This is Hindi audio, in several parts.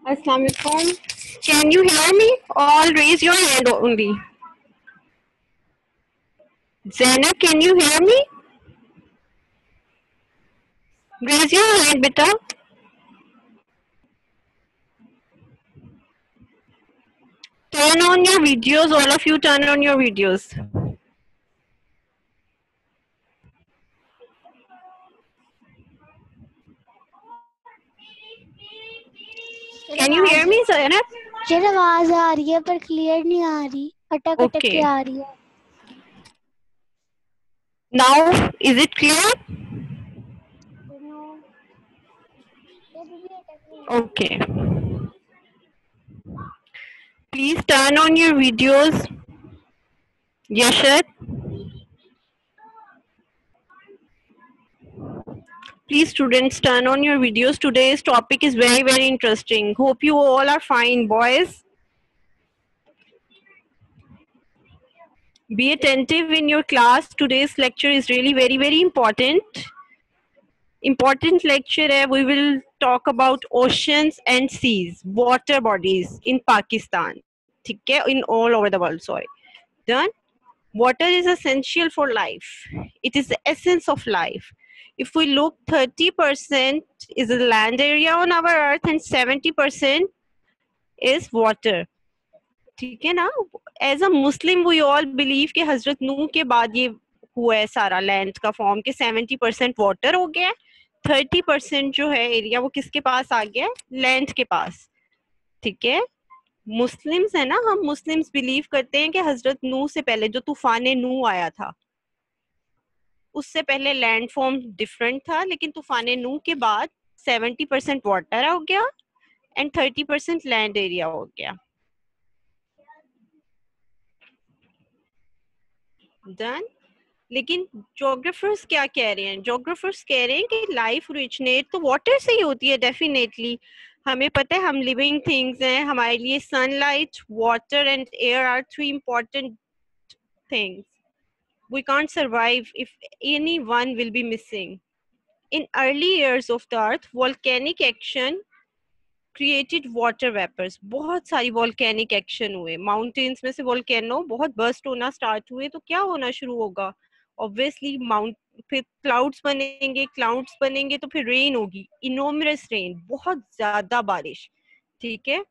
Assalamu alaikum. Can you hear me? All raise your hand only. Zainab, can you hear me? Raise your hand, beta. Turn on your videos. All of you turn on your videos. Can you hear me, Zainab? यार आवाज आ रही है पर क्लियर नहीं आ रही, अटक अटक Okay. के आ रही है. Now, is it clear? Okay. Please turn on your videos. Yashad. Please, students, turn on your videos. Today's topic is very, very interesting. Hope you all are fine, boys. Be attentive in your class. Today's lecture is really very, very important. Important lecture hai. We will talk about oceans and seas, water bodies in Pakistan. ठीक है? In all over the world, sorry. Done? Water is essential for life. It is the essence of life. If we look, 30% is the land area on our earth and 70% is water. ठीक है ना? As a Muslim, we all believe कि हजरत नूह के बाद ये हुआ है सारा लैंड का फॉर्म के 70% वाटर हो गया, 30% जो है एरिया वो किसके पास आ गया, लैंड के पास. ठीक है? मुस्लिम्स है ना, हम मुस्लिम्स बिलीव करते हैं कि हजरत नूह से पहले जो तूफान नूह आया था उससे पहले लैंड फॉर्म डिफरेंट था, लेकिन तूफान नूह के बाद 70% वाटर हो गया एंड 30% लैंड एरिया हो गया. डन. लेकिन जोग्राफर्स क्या कह रहे हैं? जोग्राफर्स कह रहे हैं कि लाइफ ओरिजिनेट तो वाटर से ही होती है. डेफिनेटली हमें पता है हम लिविंग थिंग्स हैं, हमारे लिए sunlight, water and air are three important things. We can't survive if any one will be missing. In early years of the earth, volcanic action created water vapors. बहुत सारी volcanic action हुए. Mountains में से volcano बहुत burst होना start हुए तो क्या होना शुरू होगा? Obviously फिर clouds बनेंगे तो फिर rain होगी. Enormous rain, बहुत ज़्यादा बारिश. ठीक है?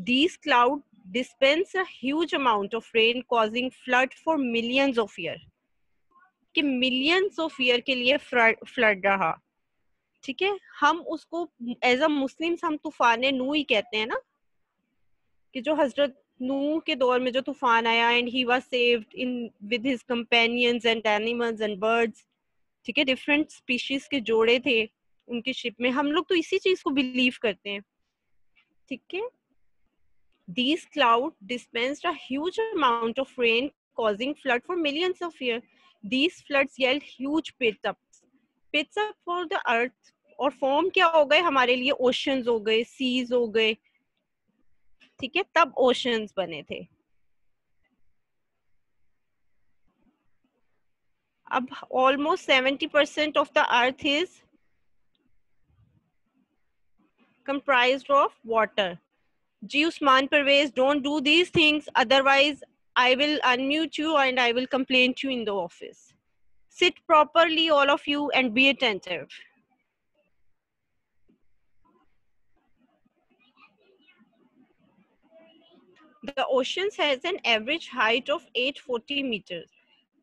These clouds dispense a huge amount of rain causing flood for millions of years. कि मिलियंस ऑफ ईयर के लिए फ्लड रहा. ठीक है? हम उसको एज अ मुस्लिम्स हम तूफान नूह ही कहते हैं ना, कि जो हजरत नूह के दौर में जो तूफान आया and he was saved in with his companions and animals and birds. ठीक है? डिफरेंट स्पीशीज के जोड़े थे उनकी शिप में. हम लोग तो इसी चीज को बिलीव करते हैं. ठीक है? These clouds dispensed a huge amount of rain causing flood for millions of years. These floods yelled huge pits up for the earth. और फॉर्म क्या हो गए हमारे लिए? ओशंस हो गए, सीज हो गए. ठीक है? तब ओशंस बने थे. अब almost 70% of the earth is comprised of water. Ji Usman Pervez, don't do these things, otherwise I will unmute you and I will complain to you in the office. Sit properly, all of you, and be attentive. The oceans has an average height of 840 meters.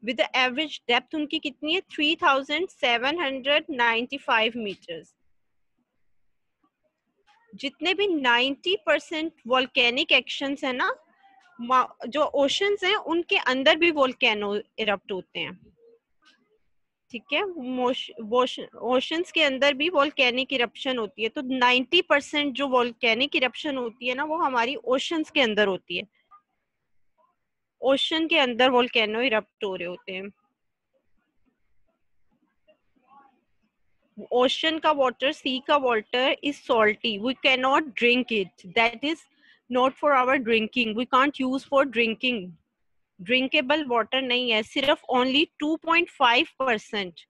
With the average depth उनकी कितनी है? 3,795 meters. जितने भी 90% वोल्केनिक एक्शंस है ना, जो ओशंस हैं उनके अंदर भी वोल्केनो इरप्ट होते हैं. ठीक है? ओशंस के अंदर भी वोल्केनिक इरप्शन होती है. तो 90% जो वोल्केनिक इरप्शन होती है ना, वो हमारी ओशंस के अंदर होती है. ओशन के अंदर वोल्केनो इरप्ट हो रहे होते हैं. ओशन का वाटर, सी का water is salty. We can not drink it. That is not for our drinking. We can't use for drinking. Drinkable water नहीं है. सिर्फ only 2.5%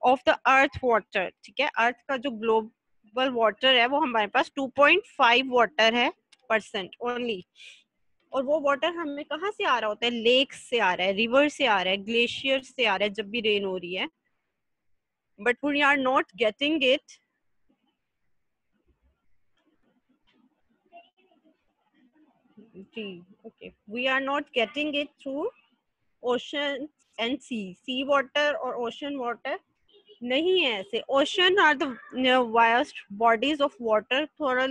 of the earth water. ठीक है? अर्थ का जो ग्लोब वाटर है वो हमारे पास 2.5 वाटर है % ओनली। और वो वाटर हमें कहाँ से आ रहा होता है? लेक्स से आ रहा है, रिवर से आ रहा है, ग्लेशियर से आ रहा है जब भी रेन हो रही है, but we are not getting it जी okay, we are not getting it through ocean and sea water और ओशन वाटर नहीं है ऐसे। Ocean are the vast bodies of water, थोड़ा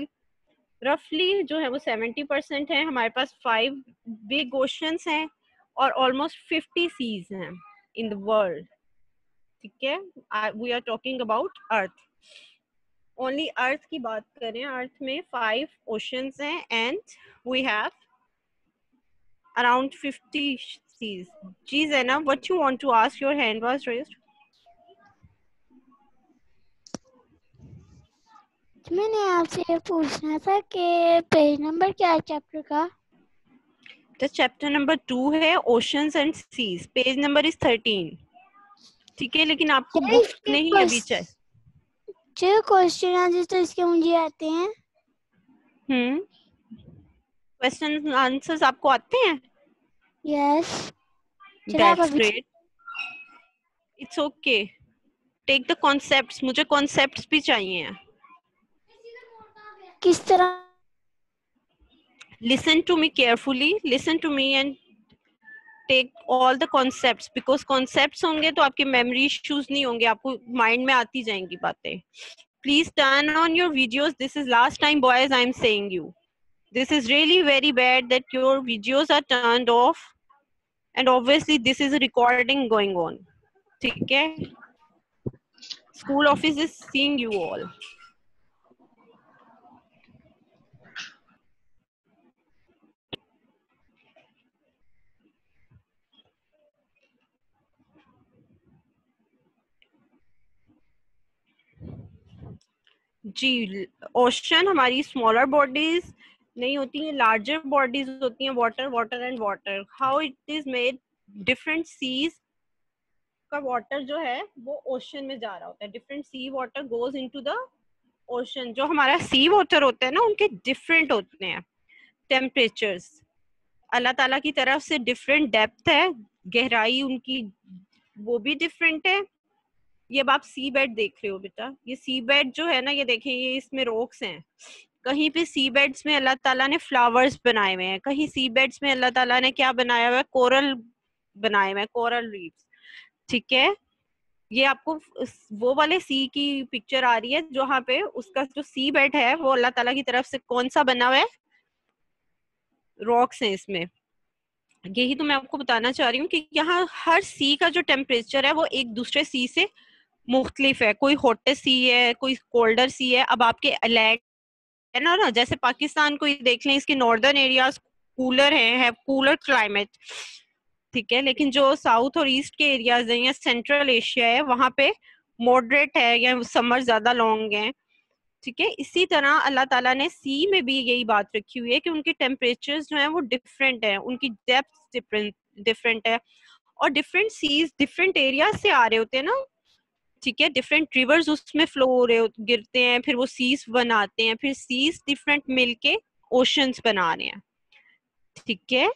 रफली जो है वो 70% है। हमारे पास 5 बिग ओशंस हैं और ऑलमोस्ट 50 सीज हैं इन द वर्ल्ड। ठीक है, we are talking about earth, only earth की बात करें, अर्थ में 5 ओशंस हैं and we have around 50 seas. Ji Zainab, what you want to ask? Your hand was raised. मैंने आपसे ये पूछना था कि पेज नंबर क्या है चैप्टर का? The chapter number 2 है oceans and seas. Page number is 13. ठीक है, लेकिन आपको बुक नहीं अभी चाहिए। जो क्वेश्चन आंसर तो इसके मुझे आते हैं। क्वेश्चन आंसर्स आपको आते हैं? Yes. That's great. It's okay. Take the concepts. मुझे concepts भी चाहिए। किस तरह? Listen to me carefully. Listen to me and take all the concepts, because concepts होंगे तो आपके memory issues नहीं होंगे, आपको mind में आती जाएंगी बातें। Please turn on your videos. This is last time, boys, I'm saying you. This is really very bad that your videos are turned off, and obviously this is a recording going on. ठीक है? School office is seeing you all. जी, ओशन हमारी स्मॉलर बॉडीज नहीं होती हैं, लार्जर बॉडीज होती हैं, water water and water. How it is made, different seas का वाटर जो है वो ओशन में जा रहा होता है, different sea water goes into the ocean. जो हमारा सी वाटर होता है ना, उनके डिफरेंट होते हैं टेम्परेचर्स, अल्लाह ताला की तरफ से डिफरेंट डेप्थ है, गहराई उनकी वो भी डिफरेंट है। ये अब आप सी बेड देख रहे हो बेटा, ये सी बेड जो है ना, ये देखें, ये इसमें रॉक्स हैं। कहीं पे सी बेड्स में अल्लाह ताला ने फ्लावर्स बनाए हुए हैं, कहीं सी बेड्स में अल्लाह ताला ने क्या बनाया हुआ है, कोरल बनाए हुए हैं, कोरल रीफ्स। ठीक है, ये आपको वो वाले सी की पिक्चर आ रही है जहाँ पे उसका जो सी बेड है वो अल्लाह ताला की तरफ से कौन सा बना हुआ है, रॉक्स हैं इसमें। यही तो मैं आपको बताना चाह रही हूँ कि यहाँ हर सी का जो टेम्परेचर है वो एक दूसरे सी से मुख्तलिफ है, कोई हॉटर सी है, कोई कोल्डर सी है। अब आपके लैंड है ना, जैसे पाकिस्तान को ही देख लें, इसके नॉर्दर्न एरियाज कूलर है कूलर क्लाइमेट। ठीक है, लेकिन जो साउथ और ईस्ट के एरियाज हैं या सेंट्रल एशिया है, वहां पे मॉडरेट है या समर ज्यादा लॉन्ग है। ठीक है, इसी तरह अल्लाह ताला ने सी में भी यही बात रखी हुई है कि उनके टेम्परेचर्स जो है वो डिफरेंट है, उनकी डेप्थ डिफरेंट है, और डिफरेंट सीज डिफरेंट एरिया से आ रहे होते हैं ना। ठीक है, डिफरेंट रिवर्स उसमें फ्लो हो रहे गिरते हैं, फिर वो सीज बनाते हैं, फिर सीज डिफरेंट मिलके ओशंस बना रहे हैं। ठीक है,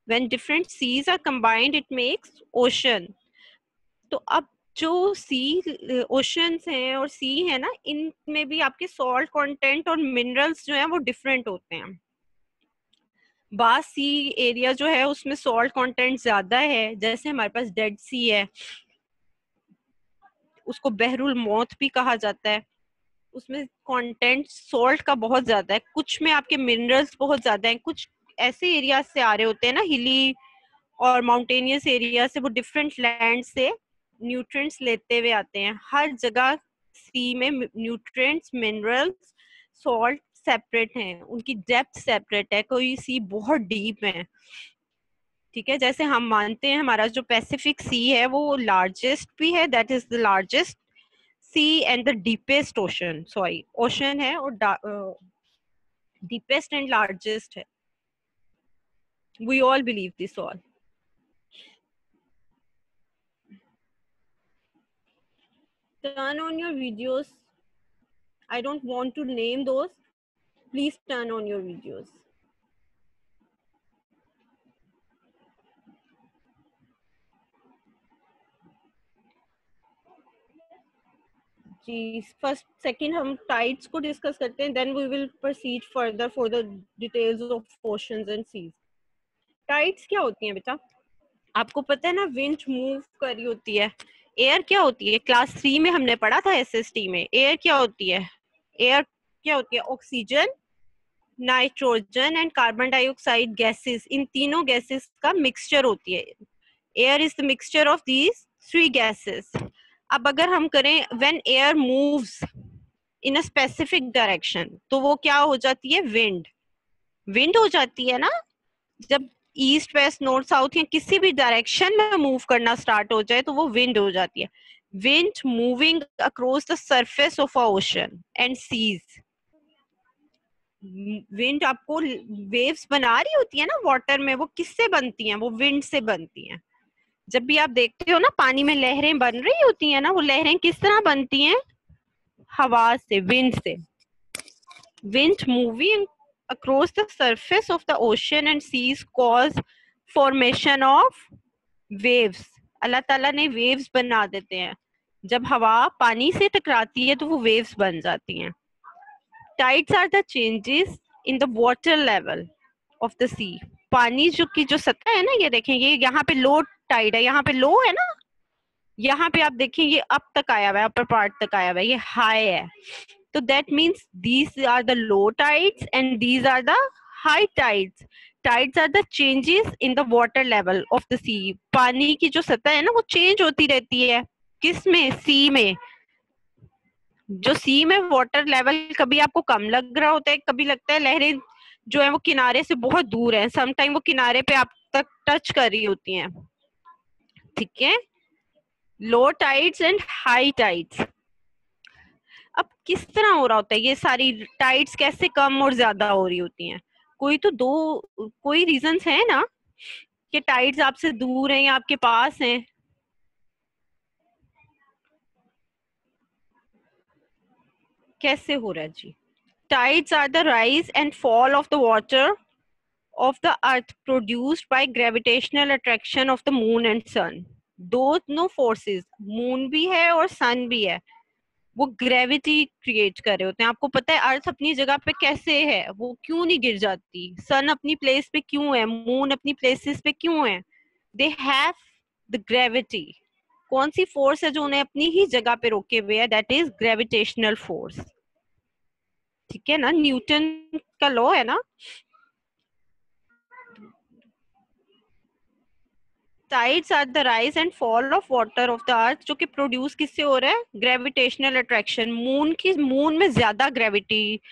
when different seas are combined it makes ocean. तो अब जो सी ओशंस हैं और सी है ना, इनमें भी आपके सॉल्ट कंटेंट और मिनरल्स जो हैं वो डिफरेंट होते हैं। बास सी एरिया जो है उसमें सॉल्ट कंटेंट ज्यादा है, जैसे हमारे पास डेड सी है, उसको बहरुल मौत भी कहा जाता है, उसमें कंटेंट सॉल्ट का बहुत ज्यादा है। कुछ में आपके मिनरल्स बहुत ज्यादा हैं, कुछ ऐसे एरिया से आ रहे होते हैं ना, हिली और माउंटेनियस एरिया से, वो डिफरेंट लैंड से न्यूट्रिएंट्स लेते हुए आते हैं। हर जगह सी में न्यूट्रिएंट्स, मिनरल्स, सॉल्ट सेपरेट हैं, उनकी डेप्थ सेपरेट है, कोई सी बहुत डीप है। ठीक है, जैसे हम मानते हैं हमारा जो पैसिफिक सी है वो लार्जेस्ट भी है, that is the largest sea and the deepest ocean, sorry ocean है और डीपेस्ट एंड लार्जेस्ट है। We all believe this all. Turn on your videos. I don't want to name those. Please turn on your videos. जी, फर्स्ट सेकंड हम टाइड्स को डिस्कस करते हैं, then we will proceed further for the details of oceans and seas. Tides क्या होती हैं बेटा? आपको पता है ना, विंड मूव कर रही होती है। एयर क्या होती है? क्लास 3 में हमने पढ़ा था एसएसटी में। एयर क्या होती है? एयर क्या होती है? Oxygen, nitrogen and carbon dioxide gases, इन तीनों गैसेस का मिक्सचर होती है। Air is the mixture of these 3 gases. अब अगर हम करें when air moves in a specific direction, तो वो क्या हो जाती है? विंड। विंड हो जाती है ना। जब ईस्ट वेस्ट नॉर्थ साउथ या किसी भी डायरेक्शन में मूव करना स्टार्ट हो जाए तो वो विंड हो जाती है। Wind moving across the surface of a ocean and seas. Wind आपको वेव्स बना रही होती है ना वाटर में, वो किससे बनती हैं? वो विंड से बनती हैं। जब भी आप देखते हो ना पानी में लहरें बन रही होती हैं ना, वो लहरें किस तरह बनती हैं? हवा से, विंड से। Wind moving across the surface of the ocean and seas cause formation of waves. अल्लाह ताला ने waves बना देते हैं। जब हवा पानी से टकराती है तो वो waves बन जाती हैं। Tides are the changes in the water level of the sea. पानी जो सतह है ना, ये देखें, ये यहाँ पे लो टाइड है, यहाँ पे लो है ना, यहाँ पे आप देखें ये अप तक आया हुआ है, अपर पार्ट तक आया हुआ है, ये हाई है। तो that means these are the low tides and these are the high tides. Tides are the changes in the water level of the sea. पानी की जो सतह है ना वो चेंज होती रहती है। किस में? सी में। जो सी में वाटर लेवल कभी आपको कम लग रहा होता है, कभी लगता है लहरें जो है वो किनारे से बहुत दूर है, समटाइम वो किनारे पे आप तक टच कर रही होती हैं। ठीक है, लो टाइड्स एंड हाई टाइड्स। अब किस तरह हो रहा होता है ये सारी टाइड्स? कैसे कम और ज्यादा हो रही होती हैं? कोई रीजंस है ना कि टाइड्स आपसे दूर हैं या आपके पास हैं? कैसे हो रहा है जी? Tides are the rise and fall of the water of the earth produced by gravitational attraction of the moon and sun. दोनों फोर्सेस, मून भी है और सन भी है, वो ग्रेविटी क्रिएट कर रहे होते हैं। आपको पता है अर्थ अपनी जगह पे कैसे है? वो क्यों नहीं गिर जाती? सन अपनी प्लेस पे क्यों है? मून अपनी प्लेसेस पे क्यों है? They have the gravity. कौन सी फोर्स है जो उन्हें अपनी ही जगह पे रोके हुए है? That is gravitational force. ठीक है ना, न्यूटन का लॉ है ना। Tides are the rise and fall of water of the earth, जो कि प्रोड्यूस किससे हो रहा है? Gravitational attraction. मून में ज्यादा ग्रेविटेशनल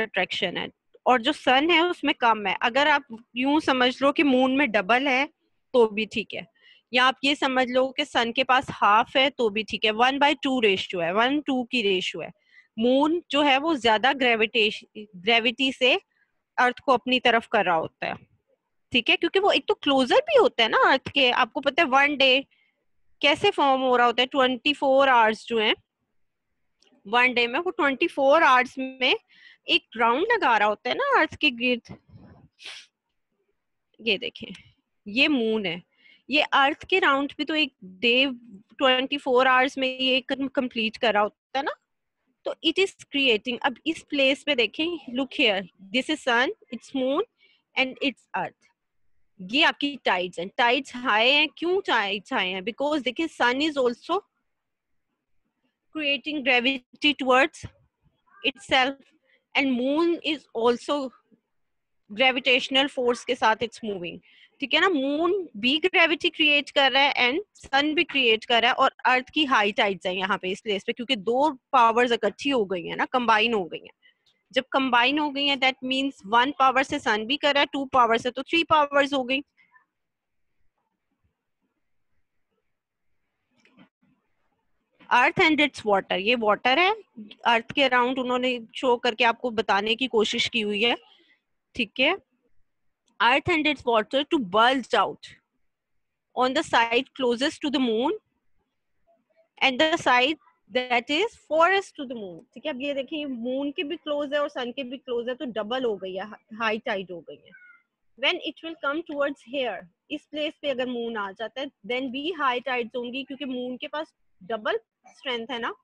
अट्रैक्शन है और जो सन है उसमें कम है। अगर आप यूं समझ लो कि मून में डबल है तो भी ठीक है, या आप ये समझ लो कि सन के पास हाफ है तो भी ठीक है। 1/2 रेशियो है, 1:2 की रेशियो है। मून जो है वो ज्यादा ग्रेविटी से अर्थ को अपनी तरफ कर रहा होता है। ठीक है, क्योंकि वो एक तो क्लोजर भी होता है ना अर्थ के। आपको पता है 1 डे कैसे फॉर्म हो रहा होता है? 24 आवर्स जो है 1 डे में, वो 24 आवर्स में एक राउंड लगा रहा होता है ना अर्थ के गिर्द। ये देखें, ये मून है, ये अर्थ के राउंड भी तो एक डे 24 आवर्स में ये कंप्लीट कर रहा होता है ना। तो इट इज क्रिएटिंग। अब इस प्लेस पे देखें, look here, this is sun, it's moon and it's earth. ये आपकी टाइड्स हैं। टाइड्स हाई हैं। क्यों टाइड्स हाई हैं? बिकॉज देखिए sun is also creating gravity towards itself and moon is also gravitational force के साथ इट्स मूविंग। ठीक है ना, मून भी ग्रेविटी क्रिएट कर रहा है एंड सन भी क्रिएट कर रहा है, और अर्थ की हाई टाइड्स है यहाँ पे इस प्लेस पे, क्योंकि दो पावर्स इकट्ठी हो गई है ना, कंबाइन हो गई है। जब कंबाइन हो गई है दैट मीन्स 1 पावर से सन भी कर रहा है, 2 पावर से तो 3 पावर्स हो गई। अर्थ एंड इट्स वाटर, ये वाटर है, अर्थ के अराउंड उन्होंने शो करके आपको बताने की कोशिश की हुई है। ठीक है, earth and its water to bulge out on the side closest to the moon and the side that is farthest to the moon. ठीक है, अब ये देखिए मून के भी क्लोज है और सन के भी क्लोज है, तो डबल हो गई है, हाई टाइड हो गई है। When it will come towards here, इस प्लेस पे अगर मून आ जाता है, देन भी हाई टाइड्स होंगी, क्योंकि मून के पास डबल स्ट्रेंथ है ना,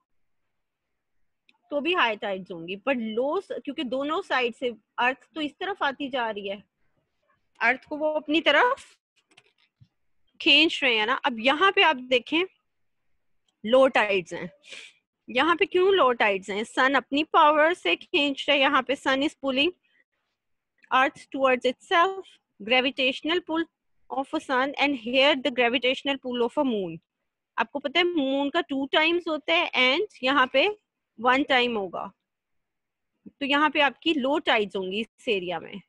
तो भी हाई टाइड्स होंगी। बट लो, क्योंकि दोनों साइड से अर्थ तो इस तरफ आती जा रही है, अर्थ को वो अपनी तरफ खींच रहे हैं ना। अब यहाँ पे आप देखें लो टाइड्स हैं। यहाँ पे क्यों लो टाइड्स हैं? सन अपनी पावर से खींच रहे हैं, यहाँ पे sun is pulling earth towards itself, gravitational pull of a sun, and here the gravitational pull of a moon. आपको पता है मून का 2 टाइम्स होता है एंड यहाँ पे 1 टाइम होगा, तो यहाँ पे आपकी लो टाइड्स होंगी इस एरिया में,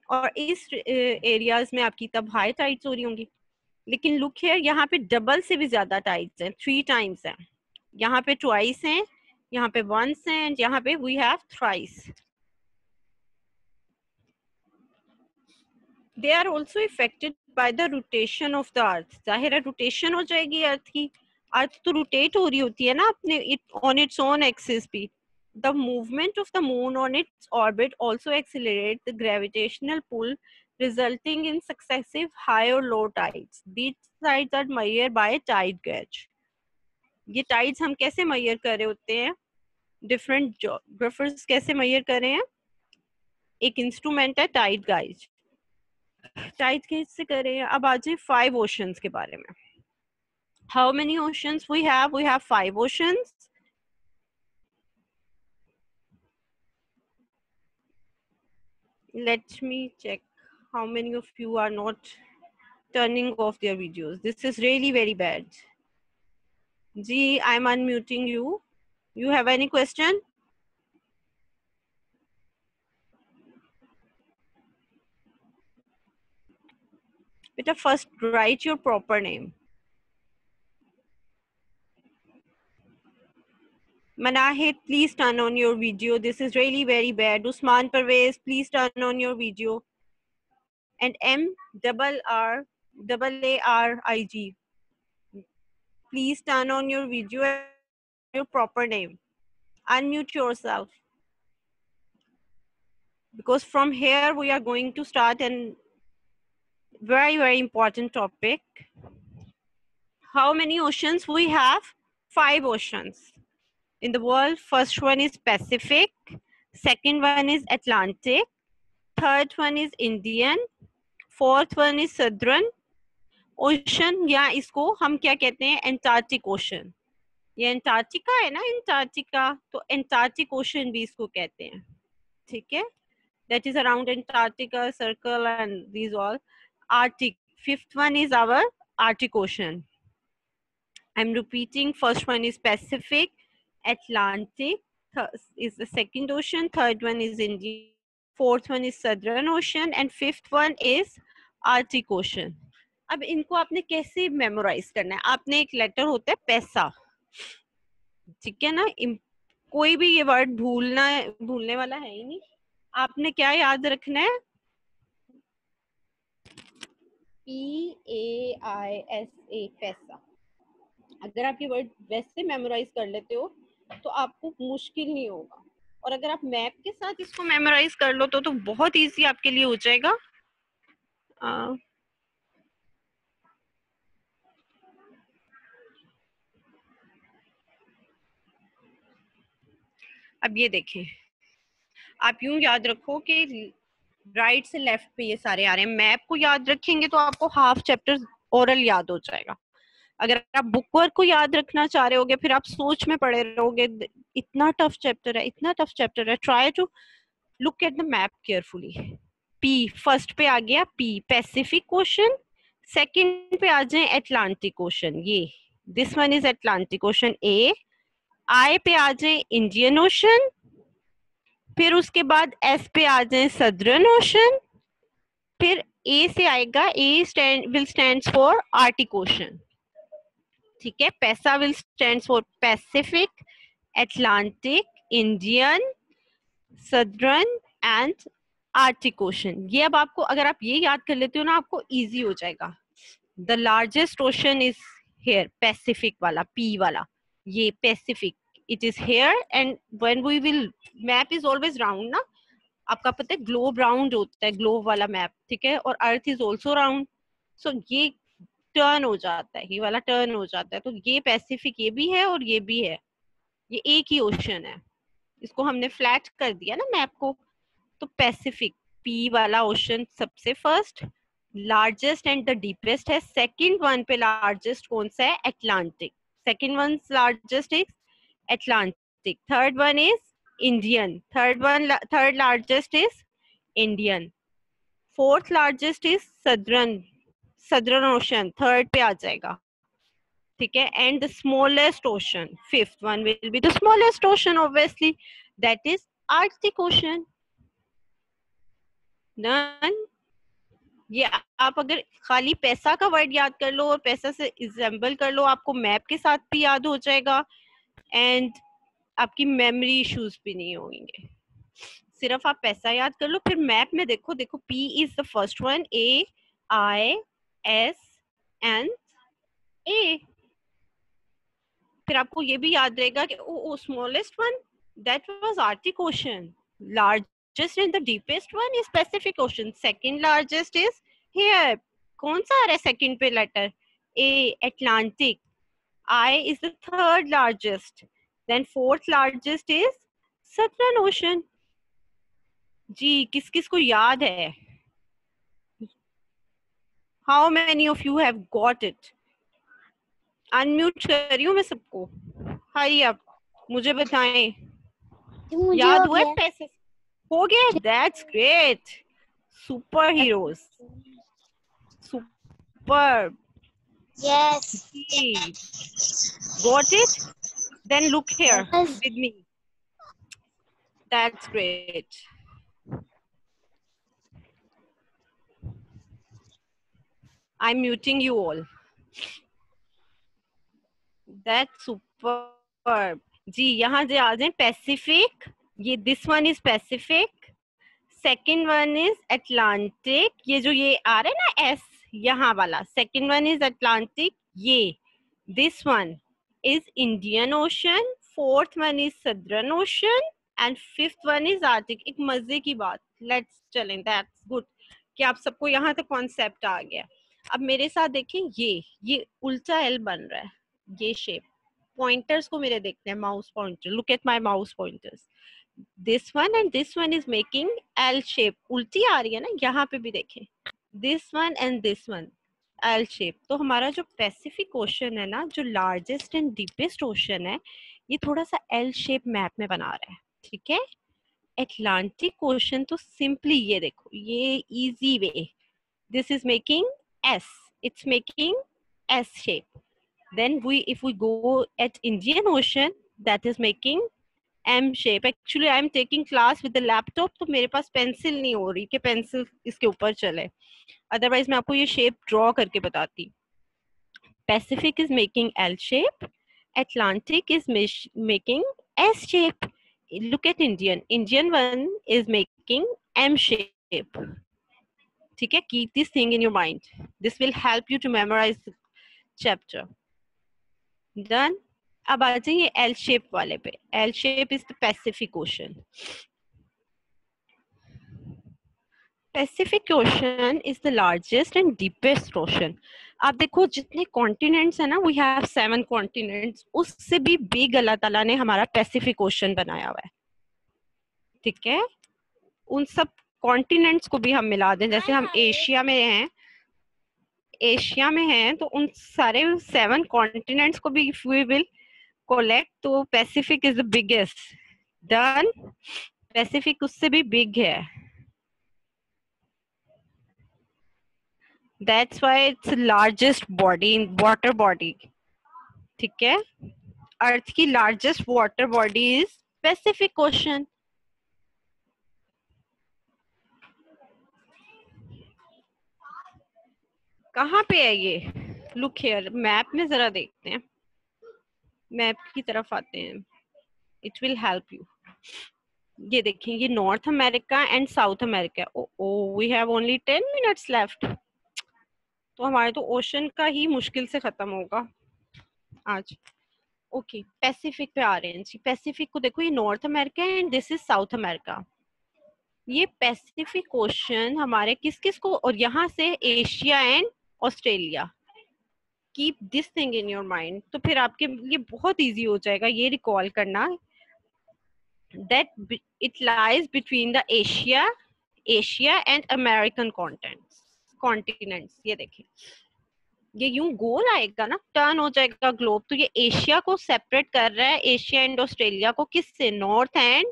और इस एरियाज में आपकी तब हाई टाइड्स हो रही होंगी। लेकिन लुक हियर, यहाँ पे डबल से भी ज्यादा टाइड्स हैं, 3 टाइम्स हैं। यहाँ पे ट्वाइस हैं, यहाँ पे वंस हैं, एंड यहाँ पे we have thrice. They are also affected by the rotation of the earth. जाहिर है रोटेशन हो जाएगी अर्थ की, अर्थ तो रोटेट हो रही होती है ना अपने ऑन इट्स ओन एक्सिस भी। The movement of the moon on its orbit also accelerates the gravitational pull, resulting in successive high or low tides. These tides are measured by tide gauge. ये tides हम कैसे measure कर रहे होते हैं? Different geographers कैसे measure कर रहे हैं? एक instrument है tide gauge. Tide gauge से कर रहे हैं। अब आ जाए 5 oceans के बारे में. How many oceans we have? We have 5 oceans. Let me check how many of you are not turning off their videos. This is really very bad. Ji, I'm unmuting you. You have any question? Beta, first write your proper name. Manahid, please turn on your video. This is really very bad. Usman Parvez, please turn on your video. And MRRARIG, please turn on your video and your proper name. Unmute yourself. Because from here we are going to start a very, very important topic. How many oceans we have? 5 oceans in the world. First one is Pacific, second one is Atlantic, third one is Indian, fourth one is Southern Ocean, या इसको हम क्या कहते हैं? Antarctic Ocean. ये Antarctica है ना, Antarctica, तो Antarctic Ocean भी इसको कहते हैं, ठीक है? That is around Antarctica circle and these all. Arctic, fifth one is our Arctic Ocean. I'm repeating, first one is Pacific, Atlantic is the second ocean, third one is Indian, fourth one is Southern Ocean, and fifth one is Arctic Ocean. अब इनको आपने कैसे मेमोराइज करना है? आपने एक लेटर होता है पैसा, ठीक है ना, कोई भी ये वर्ड भूलने वाला है ही नहीं। आपने क्या याद रखना है? PAISA, पैसा। अगर आप ये वर्ड वैसे मेमोराइज कर लेते हो तो आपको मुश्किल नहीं होगा, और अगर आप मैप के साथ इसको मेमोराइज कर लो तो बहुत इजी आपके लिए हो जाएगा। अब ये देखें, आप यूं याद रखो कि राइट से लेफ्ट पे ये सारे आ रहे हैं। मैप को याद रखेंगे तो आपको हाफ चैप्टर ओरल याद हो जाएगा। अगर आप बुक वर्क को याद रखना चाह रहे होगे फिर आप सोच में पड़े रहोगे, इतना टफ चैप्टर है, इतना टफ चैप्टर है। Try to look at the map carefully. P first पे आ गया, पी पैसिफिक ओशन, सेकंड पे आ जाए एटलांटिक ओशन, ये this one is Atlantic ocean A. I पे आ जाए इंडियन ओशन, फिर उसके बाद एस पे आ जाए सदर्न ओशन, फिर ए से आएगा, A will stands for Arctic ocean, ठीक है? पैसा will stands for Pacific, Atlantic, Indian, southern and Arctic ocean. ये अब आपको, अगर आप ये याद कर लेते हो ना, आपको इजी हो जाएगा। The largest ocean is here Pacific वाला P वाला, ये Pacific, it is here. And when we will, map is always round ना, आपका पता है ग्लोब राउंड होता है, ग्लोब वाला मैप, ठीक है, और अर्थ इज ऑल्सो राउंड, सो ये टर्न हो जाता है, ये वाला टर्न हो जाता है, तो ये पैसिफिक ये भी है और ये भी है, ये एक ही ओशन है, इसको हमने फ्लैट कर दिया ना मैप को, तो पैसिफिक पी वाला ओशन सबसे first, largest and the deepest है, सेकंड वन पे लार्जेस्ट कौन सा है, Atlantic, second one largest is Atlantic, third one is Indian, third largest is Indian, fourth largest is southern ocean, third पे आ जाएगा, ठीक है, and the smallest ocean, fifth one will be the smallest ocean obviously, that is Arctic ocean. Done. ये आप अगर खाली पैसा का वर्ड याद कर लो और पैसा से एग्जाम्पल कर लो, आपको मैप के साथ भी याद हो जाएगा एंड आपकी मेमोरी इश्यूज भी नहीं होंगे। सिर्फ आप पैसा याद कर लो, फिर मैप में देखो, देखो P is the first one, A I S and A, फिर आपको ये भी याद रहेगा कि oh smallest one that was Arctic ocean, largest and the deepest one is Pacific ocean, second largest is here, कौन सा आ रहा है सेकंड पे letter, A Atlantic, I is the third largest, then fourth largest is Southern Ocean। जी किस किस को याद है? How many of you have got it? Unmute कर रही हूँ मैं सबको, hurry up, मुझे बताएं, मुझे याद हो हुआ गया। पैसे? हो गया? That's great, super heroes, super, Yes. got it? Then look here Yes. with me, that's great. I'm muting you all. That's superb. जी यहाँ से आ जाए पैसिफिक, ये this one is Pacific, second one is Atlantic, ये जो ये आ रहा है ना एस यहाँ वाला, सेकंड वन इज अटलांटिक, ये this one is Indian ocean, fourth one is southern ocean and fifth one is Arctic. एक मजे की बात, लेट्स चलें, दैट्स गुड कि आप सबको यहाँ तक कॉन्सेप्ट आ गया। अब मेरे साथ देखें, ये उल्टा एल बन रहा है, ये शेप, पॉइंटर्स को मेरे देखते हैं, mouse pointer, look at my mouse pointers, this one and this one is making L shape, उल्टी आ रही है ना, यहाँ पे भी देखें, this one and this one L shape. तो हमारा जो पैसिफिक ओशन है ना, जो लार्जेस्ट एंड डीपेस्ट ओशन है, ये थोड़ा सा एल शेप मैप में बना रहा है, ठीक है। अटलांटिक ओशन तो सिंपली ये देखो, ये easy way, this is making S, it's making S shape. Then if we go at Indian Ocean, that is making M shape. Actually I am taking class with the laptop, तो मेरे पास पेंसिल नहीं हो रही कि पेंसिल इसके ऊपर चले, अदरवाइज मैं आपको ये शेप ड्रॉ करके बताती। Pacific is making L shape, Atlantic is making S shape. Look at Indian one is making M shape. ठीक है, keep this thing in your mind, this will help you to memorize the chapter. Done. अब आ जाइए L shape वाले पे, L shape is the Pacific Ocean. Pacific Ocean is the largest and deepest ocean. आप देखो जितने कॉन्टिनेंट्स है ना, we have 7 continents, उससे भी बिग अल्लाह ताला ने हमारा पैसिफिक ओशन बनाया हुआ है, ठीक है। उन सब कॉन्टिनेंट्स को भी हम मिला दें, जैसे हम एशिया में हैं, तो उन सारे 7 कॉन्टिनेंट्स को भी if we will collect, तो Pacific is the biggest. Done. Pacific उससे भी बिग है, that's why its largest body in water body, ठीक है। अर्थ की largest water body is Pacific ocean. कहाँ पे है ये? लुक हियर, मैप में जरा देखते हैं, मैप की तरफ आते हैं, इट विल हेल्प यू। ये देखें, ये north America and south America. Oh we have only 10 minutes left, तो हमारे तो ओशन का ही मुश्किल से खत्म होगा। आज ओके पैसिफिक पे आ रहे हैं जी। पैसिफिक को देखो, ये नॉर्थ अमेरिका है and this is south America. ये पैसिफिक ओशन हमारे किस किस को, और यहाँ से Asia and Australia. Keep this thing in your mind, तो फिर आपके लिए बहुत इजी हो जाएगा ये रिकॉल करना, that it lies between the Asia and American continents. ये देखिए, ये यूं गोल आएगा ना, टर्न हो जाएगा ग्लोब, तो ये एशिया को सेपरेट कर रहा है, एशिया एंड ऑस्ट्रेलिया को, किससे? नॉर्थ एंड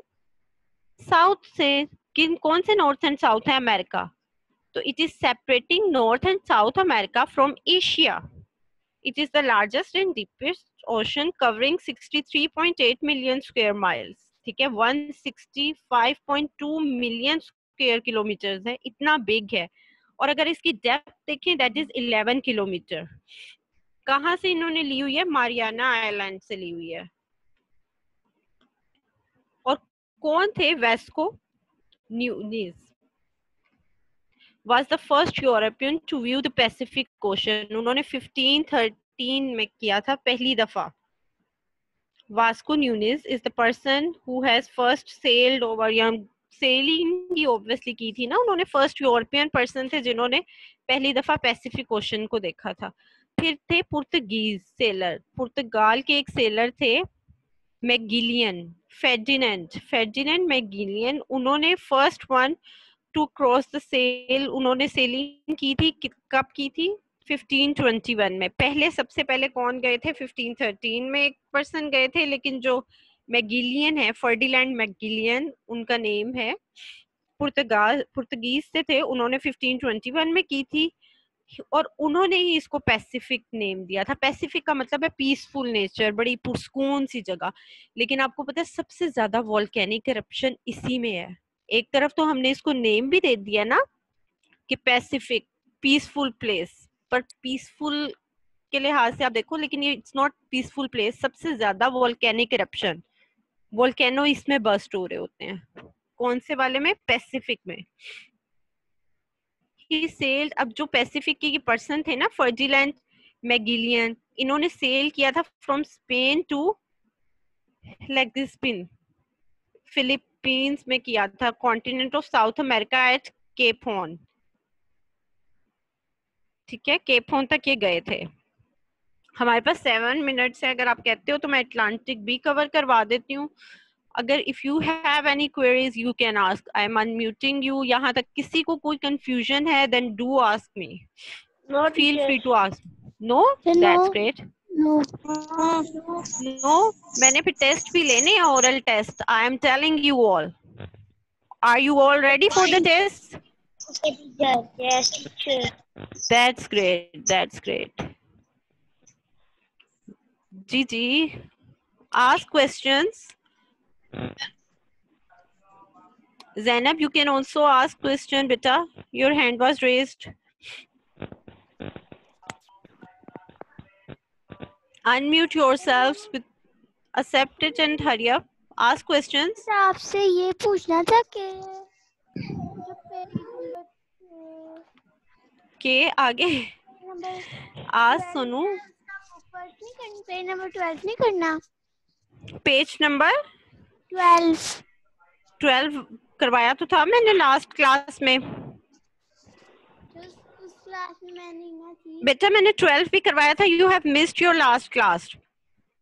साउथ से। किन कौन से नॉर्थ एंड साउथ है? अमेरिका। तो it is separating north and south America from Asia. It is the largest and deepest ocean covering 63.8 million square miles. ठीक है, 165.2 मिलियन स्क्वायर किलोमीटर है, इतना बिग है। और अगर इसकी डेप्थ देखें, दैट इज 11 किलोमीटर। कहाँ से इन्होंने ली हुई है? मारियाना आइलैंड से ली हुई है। और कौन थे? Vasco Nunez was the first European to view the Pacific Ocean। उन्होंने 1513 में किया था पहली दफा। Vasco Nunez is the person who has first sailed over, या सेलिंग ही ऑब्वियसली की थी ना उन्होंने, फर्स्ट यूरोपियन पर्सन थे जिन्होंने पहली दफा पैसिफिक ओशन को देखा था। फिर थे पुर्तगीज सेलर, पुर्तगाल के एक सेलर थे मैगिलियन, फेर्डिनेंड मैगिलियन। उन्होंने first one to cross the sail, उन्होंने सेलिंग की थी, कब की थी? 1521 में। पहले सबसे पहले कौन गए थे? 1513 में एक पर्सन गए थे, लेकिन जो मैगिलियन है, फर्डिनैंड मैगिलियन उनका नेम है, पुर्तगीज से थे, उन्होंने 1521 में की थी। और उन्होंने ही इसको पैसिफिक नेम दिया था। पैसिफिक का मतलब है पीसफुल नेचर, बड़ी पुरस्कून सी जगह। लेकिन आपको पता है सबसे ज्यादा वोल्केनिक इरप्शन इसी में है। एक तरफ तो हमने इसको नेम भी दे दिया ना कि पैसिफिक, पीसफुल प्लेस, पर पीसफुल के लिहाज से आप देखो, लेकिन ये इट्स नॉट पीसफुल प्लेस। सबसे ज्यादा वोल्केनिक इरप्शन, वोल्केनो इसमें बर्स्ट हो रहे होते हैं। कौन से वाले में? पैसिफिक में। ही सेल्ड, अब जो पैसिफिक के पर्सन थे ना, फर्डिनैंड मैगिलियन, इन्होंने सेल किया था फ्रॉम स्पेन टू लेग्स्पिन, फिलीपींस में किया था, continent of south America at Cape Horn. ठीक है, केप हॉर्न तक ये गए थे। हमारे पास 7 मिनट्स है, अगर आप कहते हो तो मैं अटलांटिक भी कवर करवा देती हूँ। अगर if you have any queries you can ask, I am unmuting you. यहाँ तक किसी को कोई कंफ्यूजन है then do ask me, feel free to ask. No, that's great. No no, मैंने फिर टेस्ट भी लेने हैं, oral test. I am telling you all, are you all ready for the test? Yes teacher. That's great. That's great. Gigi, ask questions. Zainab, you can also ask question, beta. Your hand was raised. Unmute yourselves, with accept it and hurry up. Ask questions. आपसे ये पूछना था कि के आगे आज सुनो, पेज नंबर 12 नहीं करना। पेज नंबर 12 करवाया तो था मैंने लास्ट क्लास में। उस क्लास में मैंने ना थी। बेटा मैंने 12 भी करवाया था। You have missed your last class.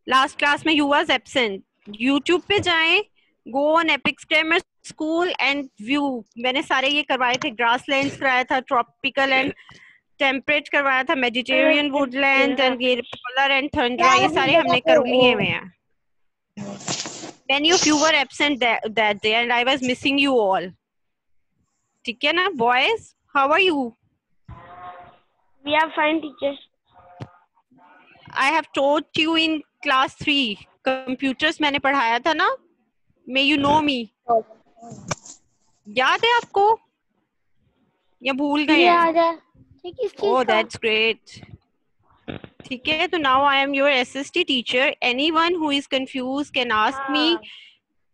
Last class में यू वाज एब्सेंट। यूट्यूब पे जाएं, go on Epics grammar school and view. मैंने सारे ये करवाए थे, ग्रासलैंड्स कराया था, ट्रॉपिकल एंड टेम्परेट करवाया था, मेडिटेरियन वुडलैंड एंड ये पोलर एंड थंड्रा, ये सारे हमने कर लिए हुए हैं। Many of you were absent that day and I was missing you all. ठीक है ना boys? How are you? We are fine teacher. I have taught you in class 3 computers, मैंने पढ़ाया था ना? May you know me? याद है आपको या भूल गए? याद है। Oh, that's great. ठीक है, तो now I am your SST teacher. Anyone who is confused can ask me.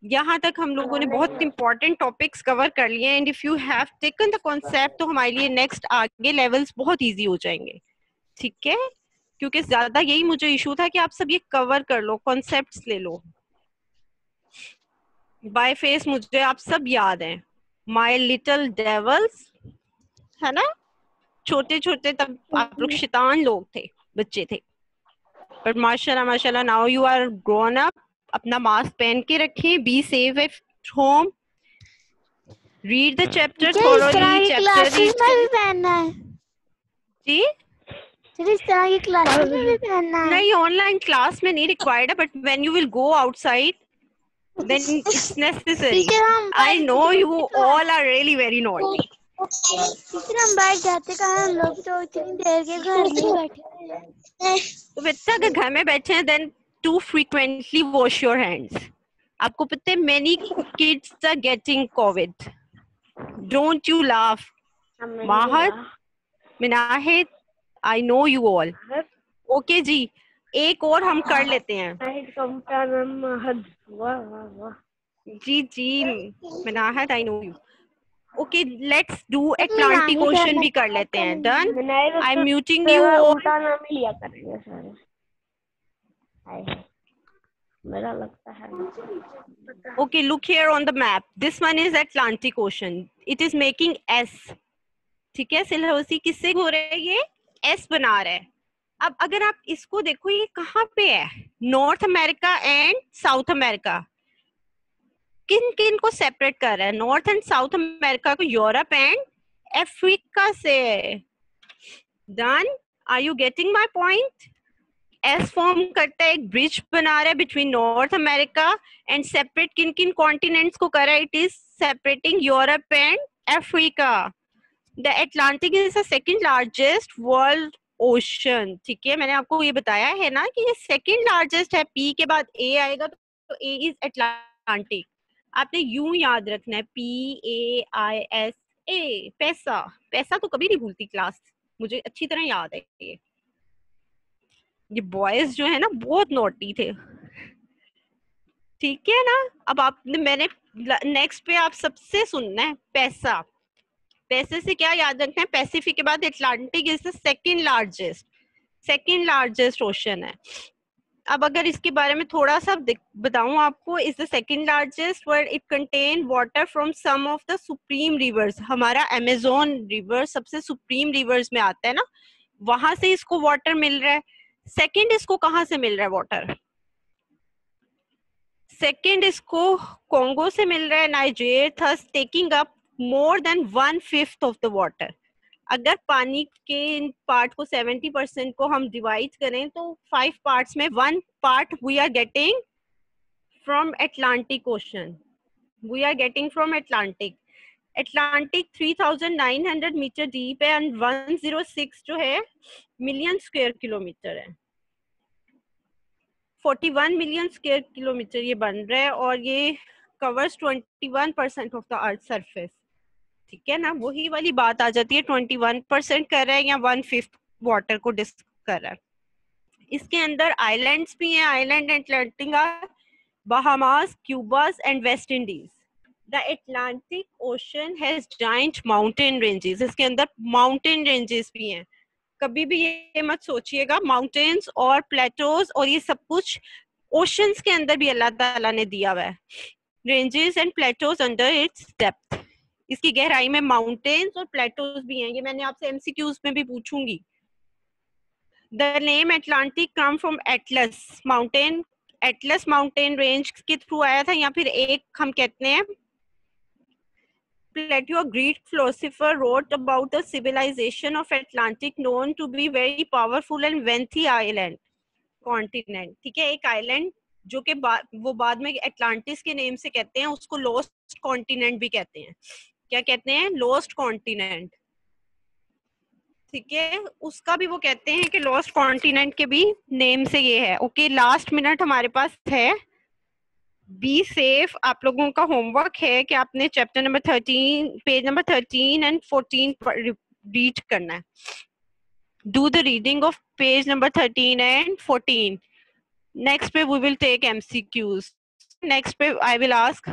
यहाँ तक हम लोगों ने बहुत इंपॉर्टेंट टॉपिक्स कवर कर लिए and if you have taken the concept तो हमारे लिए नेक्स्ट आगे लेवल्स बहुत इजी हो जाएंगे। ठीक है, क्योंकि ज्यादा यही मुझे इशू था कि आप सब ये कवर कर लो, कॉन्सेप्ट्स ले लो। बाय फेस मुझे आप सब याद हैं, माय लिटिल डेवल्स, है ना? छोटे छोटे तब आप लोग शैतान लोग थे, बच्चे थे, बट माशाल्लाह माशाल्लाह now you are grown up. अपना मास्क पहन के रखें, be safe at home, read the chapter इस तरह थॉरोली, की चैप्टर क्लासेस में भी रीड। पहनना है? जी इस तरह की क्लासेस में भी पहनना है? नहीं, ऑनलाइन क्लास में नहीं रिक्वायर्ड है, but when you will go outside then it's necessary. Teacher हम I बैठ know you जाते all are really very naughty. Teacher हम बैठ जाते कहाँ, हम लोग तो इतनी देर के घर में ही बैठे हैं। तो बच्चा अगर घर में बैठे हैं then too frequently wash your hands. आपको पता है many kids are getting COVID. Don't you laugh. Mahat, Minahid, I know you all. Okay जी, एक और हम कर लेते हैं। जी जी मिनाहत, I know you. Okay, let's do Atlantic Ocean भी कर लेते हैं। Done? I'm muting you all. उल्टा नाम ही लिया करेंगे सारे। मेरा लगता है। Okay, look here on the map. This one is Atlantic Ocean. It is making S. ठीक है, सिलहौसी किससे हो रहा है? ये S बना रहा है। अब अगर आप इसको देखो, ये कहाँ पे है? North America and south America. किन किन को सेपरेट कर रहा है? नॉर्थ एंड साउथ अमेरिका को यूरोप एंड अफ्रीका से। Done? Are you getting my point? S form करता है, एक ब्रिज बना रहा है between north America and separate किन किन कॉन्टिनेंट्स को कर रहा है? It is separating Europe and Africa. The Atlantic is the second largest world ocean. ठीक है, मैंने आपको ये बताया है ना कि ये सेकंड लार्जेस्ट है, पी के बाद ए आएगा तो ए इज अटलांटिक। आपने यूं याद रखना है, PAISA, पैसा। पैसा तो कभी नहीं भूलती क्लास, मुझे अच्छी तरह याद है। ये बॉयज जो है ना बहुत नोटी थे, ठीक है ना? अब आपने, मैंने नेक्स्ट पे आप सबसे सुनना है पैसा। पैसे से क्या याद रखना है? पैसिफिक के बाद Atlantic is the second largest ocean है। अब अगर इसके बारे में थोड़ा सा बताऊं आपको, is the second largest word, it contain water from some of the supreme rivers. हमारा अमेजोन रिवर सबसे सुप्रीम रिवर्स में आता है ना, वहां से इसको वाटर मिल रहा है। सेकंड इसको कहाँ से मिल रहा है वाटर? सेकंड इसको कॉन्गो से मिल रहा है, Nigeria, thus taking up more than 1/5 of the water. अगर पानी के इन पार्ट को 70% को हम डिवाइड करें तो 5 पार्ट्स में 1 part we are getting from Atlantic ocean. We are getting from Atlantic. Atlantic 3900 metre deep है एंड 106 जो है मिलियन स्क्वायर किलोमीटर है। 41 मिलियन स्क्वायर किलोमीटर ये बन रहा है और ये covers 21% of the earth surface. ठीक है ना, वही वाली बात आ जाती है, 21% कर रहा है या 1/5 वाटर को डिस्क कर रहा है। इसके अंदर आइलैंड्स भी हैं, island Atlantica, Bahamas, Cubas and West Indies. The Atlantic ocean has giant mountain ranges. इसके अंदर माउंटेन रेंजेस भी हैं। कभी भी ये मत सोचिएगा माउंटेन्स और प्लेटोज और ये सब कुछ ओशंस के अंदर भी अल्लाह ताला ने दिया हुआ है। Ranges and Plato's under its depth. इसकी गहराई में माउंटेन्स और प्लेटोज भी हैं। ये मैंने आपसे एमसीक्यूज में भी पूछूंगी। The name Atlantic come from Atlas mountain. Atlas mountain range के थ्रू आया था, या फिर एक हम कहते हैं Plato, a Greek philosopher, wrote about the civilization of Atlantic known to be very powerful and wealthy island continent। ठीक है, एक आइलैंड जो कि वो बाद में अटलांटिस के नेम से कहते हैं, उसको लॉस्ट कॉन्टिनेंट भी कहते हैं। क्या कहते हैं? Lost continent. ठीक है, उसका भी वो कहते हैं कि लॉस्ट कॉन्टिनेंट के भी नेम से ये है। ओके, लास्ट मिनट हमारे पास है, बी सेफ। आप लोगों का होमवर्क है कि आपने chapter number 13, page number 13 and 14 read करना है। Do the reading of page number 13 and 14। Next पे we will take MCQs. Next पे आई विल आस्क